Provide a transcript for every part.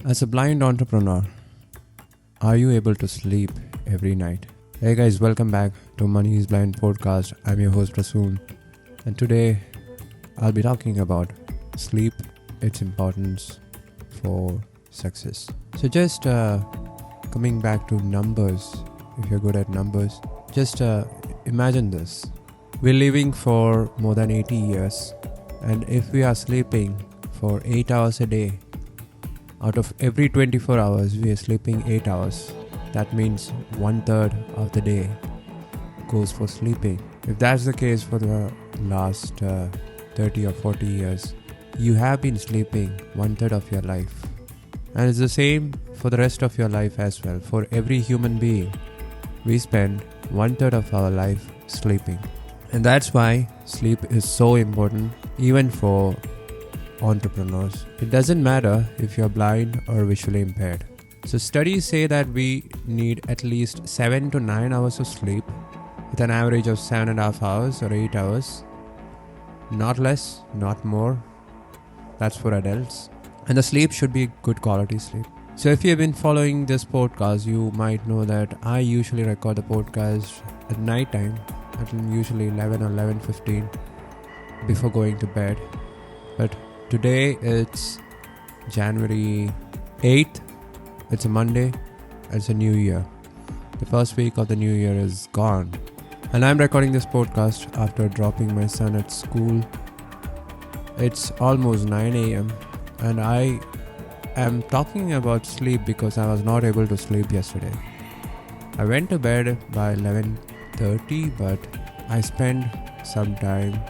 As a blind entrepreneur, are you able to sleep every night? Hey guys, welcome back to Money is Blind podcast. I'm your host Rasoon, and today I'll be talking about sleep, its importance for success. So just coming back to numbers, if you're good at numbers, just imagine this. We're living for more than 80 years, and if we are sleeping for 8 hours a day, out of every 24 hours, we are sleeping 8 hours. That means 1/3 of the day goes for sleeping. If that's the case for the last 30 or 40 years, you have been sleeping 1/3 of your life. And it's the same for the rest of your life as well. For every human being, we spend 1/3 of our life sleeping. And that's why sleep is so important, even for entrepreneurs. It doesn't matter if you're blind or visually impaired. So studies say that we need at least 7 to 9 hours of sleep, with an average of 7.5 hours or 8 hours. Not less, not more. That's for adults. And the sleep should be good quality sleep. So if you've been following this podcast, you might know that I usually record the podcast at night time, at usually 11 or 11:15 before going to bed. But today it's January 8th, it's a Monday, it's a new year. The first week of the new year is gone. And I'm recording this podcast after dropping my son at school. It's almost 9 a.m. and I am talking about sleep because I was not able to sleep yesterday. I went to bed by 11:30, but I spent some time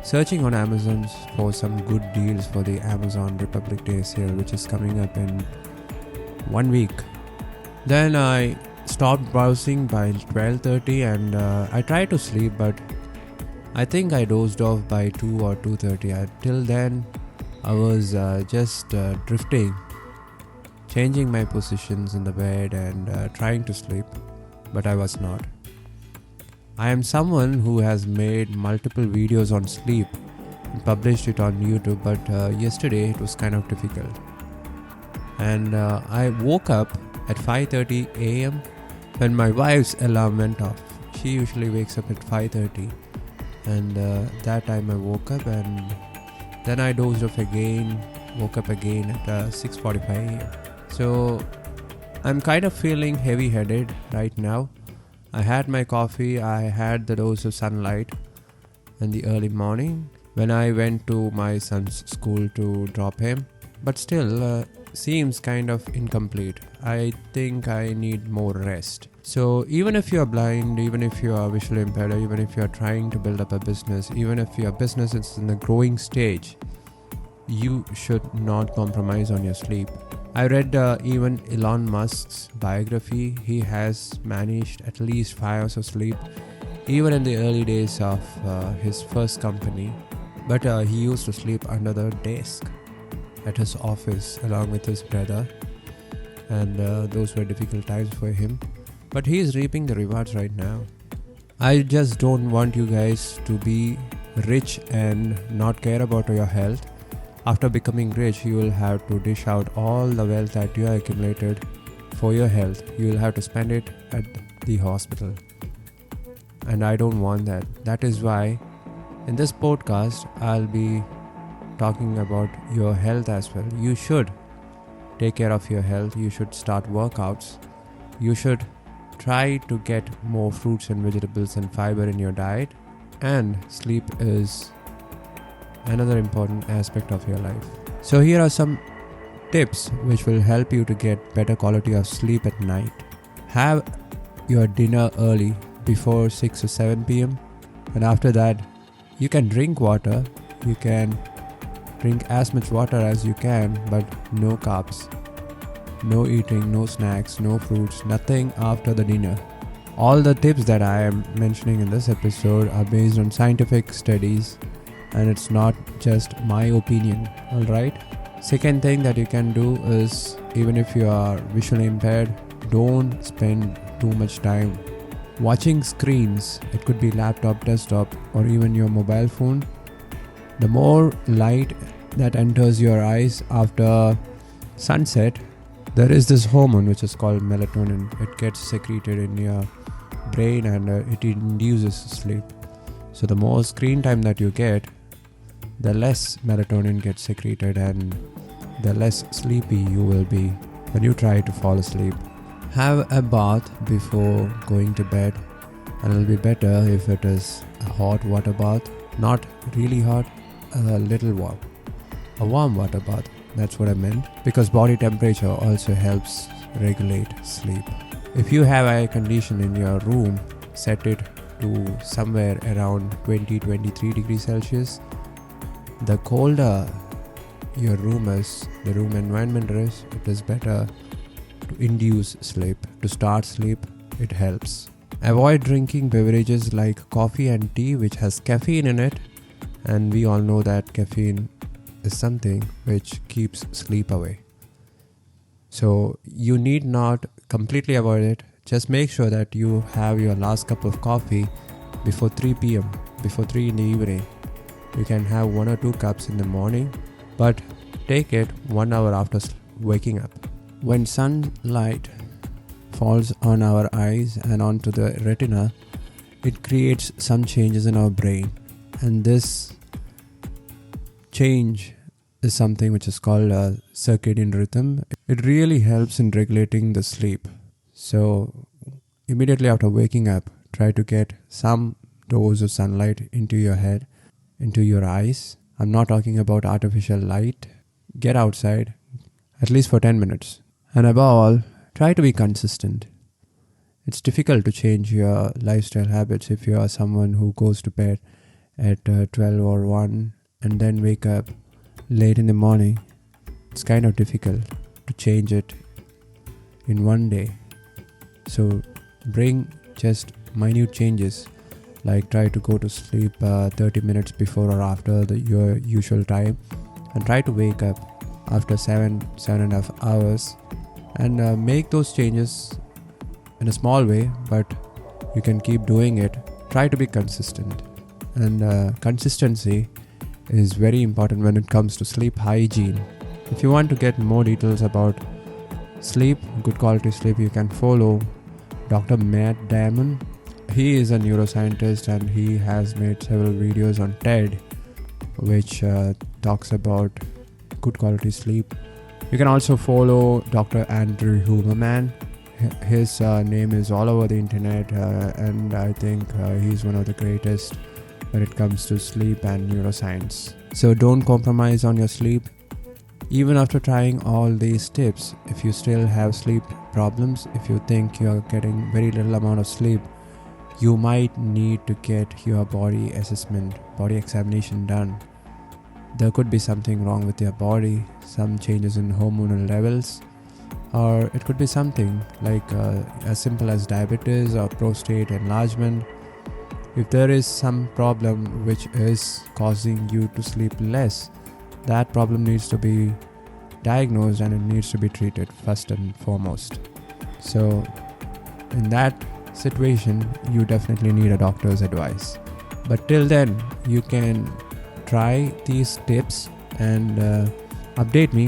searching on Amazon for some good deals for the Amazon Republic Day sale, which is coming up in 1 week. Then I stopped browsing by 12:30 and I tried to sleep, but I think I dozed off by 2 or 2:30. Till then, I was just drifting, changing my positions in the bed and trying to sleep, but I was not. I am someone who has made multiple videos on sleep and published it on YouTube, but yesterday it was kind of difficult. And I woke up at 5:30 a.m. when my wife's alarm went off. She usually wakes up at 5:30, and that time I woke up, and then I dozed off again, woke up again at 6:45 a.m. So I'm kind of feeling heavy-headed right now. I had my coffee, I had the dose of sunlight in the early morning when I went to my son's school to drop him, but still seems kind of incomplete. I think I need more rest. So even if you are blind, even if you are visually impaired, even if you are trying to build up a business, even if your business is in the growing stage, you should not compromise on your sleep. I read even Elon Musk's biography. He has managed at least 5 hours of sleep, even in the early days of his first company. But he used to sleep under the desk at his office along with his brother, and those were difficult times for him. But he is reaping the rewards right now. I just don't want you guys to be rich and not care about your health. After becoming rich, you will have to dish out all the wealth that you have accumulated for your health. You will have to spend it at the hospital. And I don't want that. That is why in this podcast, I'll be talking about your health as well. You should take care of your health. You should start workouts. You should try to get more fruits and vegetables and fiber in your diet. And sleep is another important aspect of your life. So here are some tips which will help you to get better quality of sleep at night. Have your dinner early, before 6 or 7 p.m. and after that you can drink water. You can drink as much water as you can, but no carbs, no eating, no snacks, no fruits, nothing after the dinner. All the tips that I am mentioning in this episode are based on scientific studies, and it's not just my opinion. Alright? Second thing that you can do is, even if you are visually impaired, don't spend too much time watching screens. It could be laptop, desktop, or even your mobile phone. The more light that enters your eyes after sunset, There is this hormone which is called melatonin. It gets secreted in your brain and it induces sleep. So the more screen time that you get, the less melatonin gets secreted and the less sleepy you will be when you try to fall asleep. Have a bath before going to bed, and it'll be better if it is a hot water bath, not really hot, a little warm. A warm water bath, that's what I meant, because body temperature also helps regulate sleep. If you have air condition in your room, set it to somewhere around 20-23 degrees Celsius. The colder your room is, the room environment is, it is better to induce sleep. To start sleep, it helps. Avoid drinking beverages like coffee and tea which has caffeine in it, and we all know that caffeine is something which keeps sleep away. So you need not completely avoid it. Just make sure that you have your last cup of coffee before 3 p.m., before 3 in the evening. You can have 1 or 2 cups in the morning, but take it 1 hour after waking up. When sunlight falls on our eyes and onto the retina, it creates some changes in our brain, and this change is something which is called a circadian rhythm. It really helps in regulating the sleep. So immediately after waking up, try to get some dose of sunlight into your head, into your eyes. I'm not talking about artificial light. Get outside at least for 10 minutes. And above all, try to be consistent. It's difficult to change your lifestyle habits if you are someone who goes to bed at 12 or 1 and then wake up late in the morning. It's kind of difficult to change it in one day. So bring just minute changes, like try to go to sleep 30 minutes before or after your usual time, and try to wake up after 7.5 hours, and make those changes in a small way, but you can keep doing it. Try to be consistent, and consistency is very important when it comes to sleep hygiene. If you want to get more details about sleep, good quality sleep, you can follow Dr. Matt Damon. He is a neuroscientist and he has made several videos on TED which talks about good quality sleep. You can also follow Dr. Andrew Huberman. His name is all over the internet, and I think he's one of the greatest when it comes to sleep and neuroscience. So don't compromise on your sleep. Even after trying all these tips, if you still have sleep problems, if you think you're getting very little amount of sleep, you might need to get your body assessment, body examination done. There could be something wrong with your body, some changes in hormonal levels, or it could be something like as simple as diabetes or prostate enlargement. If there is some problem which is causing you to sleep less, that problem needs to be diagnosed and it needs to be treated first and foremost. So in that situation, you definitely need a doctor's advice. But till then, you can try these tips and update me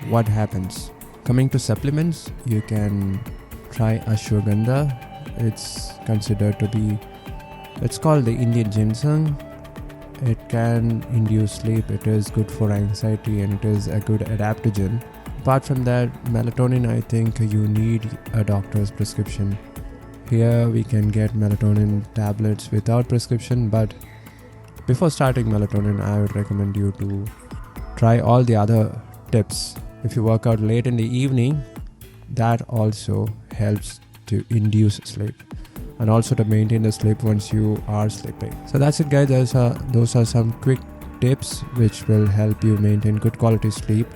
what happens. Coming to supplements, you can try ashwagandha. It's considered to be, it's called the Indian ginseng. It can induce sleep, it is good for anxiety, and it is a good adaptogen. Apart from that, melatonin, I think you need a doctor's prescription. Here we can get melatonin tablets without prescription, but before starting melatonin, I would recommend you to try all the other tips. If you work out late in the evening, that also helps to induce sleep and also to maintain the sleep once you are sleeping. So that's it, guys. Those are some quick tips which will help you maintain good quality sleep.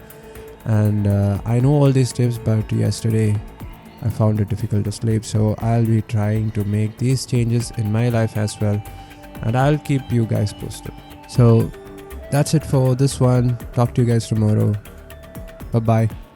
And I know all these tips, but yesterday I found it difficult to sleep, so I'll be trying to make these changes in my life as well, and I'll keep you guys posted. So that's it for this one. Talk to you guys tomorrow. Bye bye.